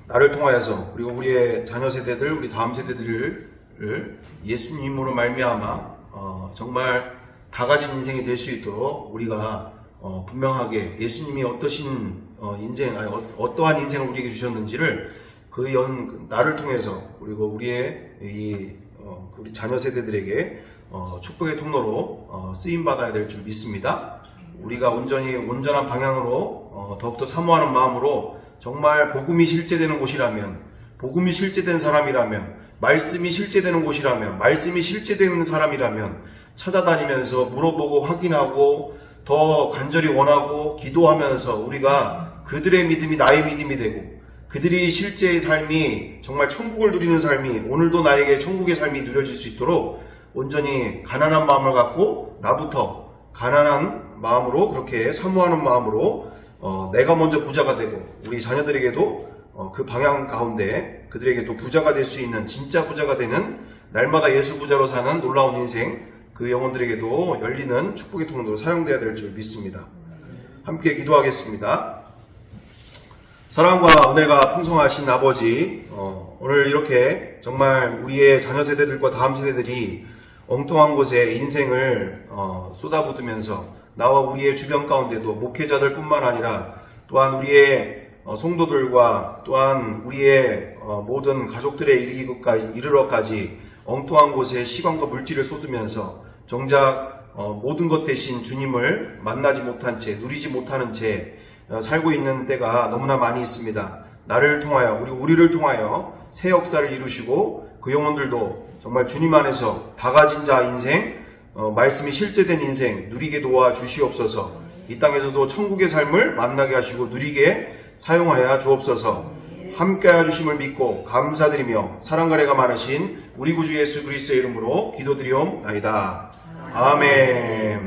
나를 통하여서, 그리고 우리의 자녀 세대들, 우리 다음 세대들을 예수님으로 말미암아 정말 다 가진 인생이 될 수 있도록 우리가 분명하게 예수님이 어떠신 인생, 어떠한 인생을 우리에게 주셨는지를 나를 통해서, 그리고 우리의 우리 자녀 세대들에게 축복의 통로로 쓰임 받아야 될 줄 믿습니다. 우리가 온전한 방향으로 더욱더 사모하는 마음으로 정말 복음이 실제되는 곳이라면, 복음이 실제된 사람이라면, 말씀이 실제되는 곳이라면, 말씀이 실제되는 사람이라면 찾아다니면서 물어보고 확인하고 더 간절히 원하고 기도하면서 우리가 그들의 믿음이 나의 믿음이 되고, 그들이 실제의 삶이 정말 천국을 누리는 삶이 오늘도 나에게 천국의 삶이 누려질 수 있도록 온전히 가난한 마음을 갖고, 나부터 가난한 마음으로, 그렇게 사모하는 마음으로 내가 먼저 부자가 되고 우리 자녀들에게도 그 방향 가운데 그들에게도 부자가 될 수 있는, 진짜 부자가 되는, 날마다 예수 부자로 사는 놀라운 인생, 그 영혼들에게도 열리는 축복의 통로로 사용되어야 될 줄 믿습니다. 함께 기도하겠습니다. 사랑과 은혜가 풍성하신 아버지, 오늘 이렇게 정말 우리의 자녀 세대들과 다음 세대들이 엉뚱한 곳에 인생을 쏟아붓으면서 나와 우리의 주변 가운데도 목회자들 뿐만 아니라 또한 우리의 성도들과 또한 우리의 모든 가족들에 이르러까지 엉뚱한 곳에 시간과 물질을 쏟으면서 정작 모든 것 대신 주님을 만나지 못한 채, 누리지 못하는 채 살고 있는 때가 너무나 많이 있습니다. 나를 통하여, 우리를 통하여 새 역사를 이루시고 그 영혼들도 정말 주님 안에서 다 가진 자 인생, 말씀이 실제된 인생 누리게 도와주시옵소서. 이 땅에서도 천국의 삶을 만나게 하시고 누리게 사용하여 주옵소서. 함께하여 주심을 믿고 감사드리며 사랑과 은혜가 많으신 우리 구주 예수 그리스도의 이름으로 기도드리옵나이다. 아멘.